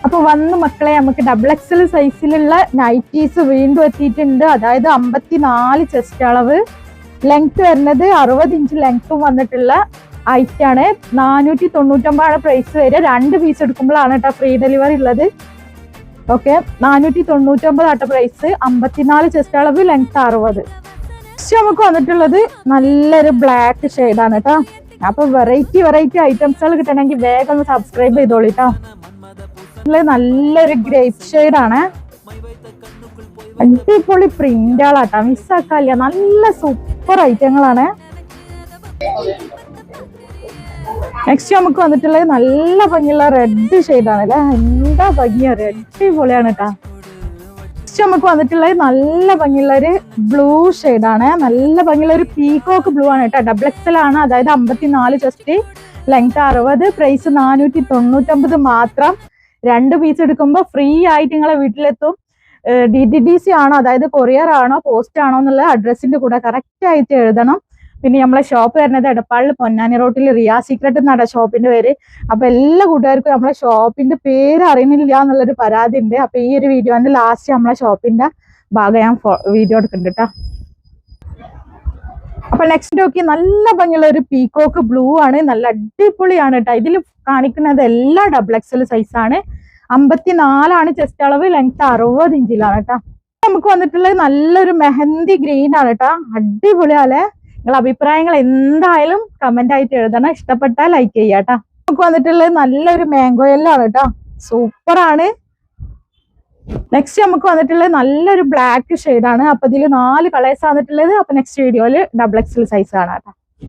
അപ്പൊ വന്ന് മക്കളെ നമുക്ക് ഡബിൾ എക്സൽ സൈസിലുള്ള നൈറ്റീസ് വീണ്ടും എത്തിയിട്ടുണ്ട്. അതായത് 54 ചെസ്റ്റ് അളവ്, ലെങ്ത് വരുന്നത് 60 ഇഞ്ച് ലെങ്ത്തും വന്നിട്ടുള്ള ഐറ്റാണ്. 499 പ്രൈസ് വരെ. 2 പീസ് എടുക്കുമ്പോഴാണ് കേട്ടോ ഫ്രീ ഡെലിവറി ഉള്ളത്. ഓക്കെ, 499 ആട്ടോ പ്രൈസ്. 54 ചെസ്റ്റ് അളവ്, ലെങ്ത് 60. നമുക്ക് വന്നിട്ടുള്ളത് നല്ലൊരു ബ്ലാക്ക് ഷെയ്ഡാണ് കേട്ടോ. അപ്പൊ വെറൈറ്റി ഐറ്റംസുകൾ കിട്ടണമെങ്കിൽ വേഗം ഒന്ന് സബ്സ്ക്രൈബ് ചെയ്തോളൂ കേട്ടോ. നല്ലൊരു ഗ്രേപ്പ് ഷെയ്ഡാണ്, അടിപൊളി പ്രിന്റുകളാട്ടോ, മിസ്സാക്കാല്ല. നല്ല സൂപ്പർ ഐറ്റങ്ങളാണ്. നെക്സ്റ്റ് നമുക്ക് വന്നിട്ടുള്ളത് നല്ല ഭംഗിയുള്ള റെഡ് ഷെയ്ഡാണ് അല്ലേ. എന്താ ഭംഗിയാ, അടിപൊളിയാണ് കേട്ടോ. നമുക്ക് വന്നിട്ടുള്ളത് നല്ല ഭംഗിയുള്ള ഒരു ബ്ലൂ ഷെയ്ഡാണ്. നല്ല ഭംഗിയുള്ള ഒരു പീകോക്ക് ബ്ലൂ ആണ് കേട്ടോ. ഡബിൾ എക്സൽ ആണ്, അതായത് 54 ചെസ്റ്റ്, ലെങ്ത് 60, പ്രൈസ് 499 മാത്രം. 2 പീസ് എടുക്കുമ്പോൾ ഫ്രീ ആയിട്ട് നിങ്ങളെ വീട്ടിലെത്തും. DTDC ആണോ, അതായത് കൊറിയർ ആണോ പോസ്റ്റ് ആണോ എന്നുള്ള അഡ്രസ്സിന്റെ കൂടെ കറക്റ്റ് ആയിട്ട് എഴുതണം. പിന്നെ നമ്മളെ ഷോപ്പ് വരുന്നത് എടപ്പാളിൽ പൊന്നാനി റോട്ടിൽ റിയാ സീക്രട്ട് എന്നാണ് ഷോപ്പിന്റെ പേര്. അപ്പൊ എല്ലാ കൂട്ടുകാർക്കും നമ്മളെ ഷോപ്പിന്റെ പേര് അറിയുന്നില്ല എന്നുള്ളൊരു പരാതി ഉണ്ട്. അപ്പൊ ഈ ഒരു വീഡിയോന്റെ ലാസ്റ്റ് നമ്മളെ ഷോപ്പിന്റെ ഭാഗം ഞാൻ വീഡിയോ എടുക്കുന്നുണ്ട് കേട്ടോ. അപ്പൊ നെക്സ്റ്റ് നോക്കി നല്ല ഭംഗിയുള്ള ഒരു പീകോക്ക് ബ്ലൂ ആണ്, നല്ല അടിപൊളിയാണ് കേട്ടോ. ഇതിൽ കാണിക്കുന്നത് എല്ലാ ഡബിൾ എക്സൽ സൈസ് ആണ്. 54 ചെസ്റ്റ് അളവ്, ലെങ്ത് 60 ഇഞ്ചിലാണ് കേട്ടോ. നമുക്ക് വന്നിട്ടുള്ളത് നല്ലൊരു മെഹന്തി ഗ്രീൻ ആണ് കേട്ടോ. അടിപൊളിയാലേ. നിങ്ങളുടെ അഭിപ്രായങ്ങൾ എന്തായാലും കമന്റ് ആയിട്ട് എഴുതണം. ഇഷ്ടപ്പെട്ടാൽ ലൈക്ക് ചെയ്യാം കേട്ടോ. നമുക്ക് വന്നിട്ടുള്ളത് നല്ലൊരു മാംഗോ യെല്ലോ ആണ് കേട്ടോ, സൂപ്പർ ആണ്. നെക്സ്റ്റ് നമുക്ക് വന്നിട്ടുള്ളത് നല്ലൊരു ബ്ലാക്ക് ഷെയ്ഡാണ്. അപ്പൊ ഇതിൽ 4 കളേഴ്സ് വന്നിട്ടുള്ളത്. അപ്പൊ നെക്സ്റ്റ് വീഡിയോയില് ഡബിൾ എക്സൽ സൈസ് ആണ് കേട്ടോ.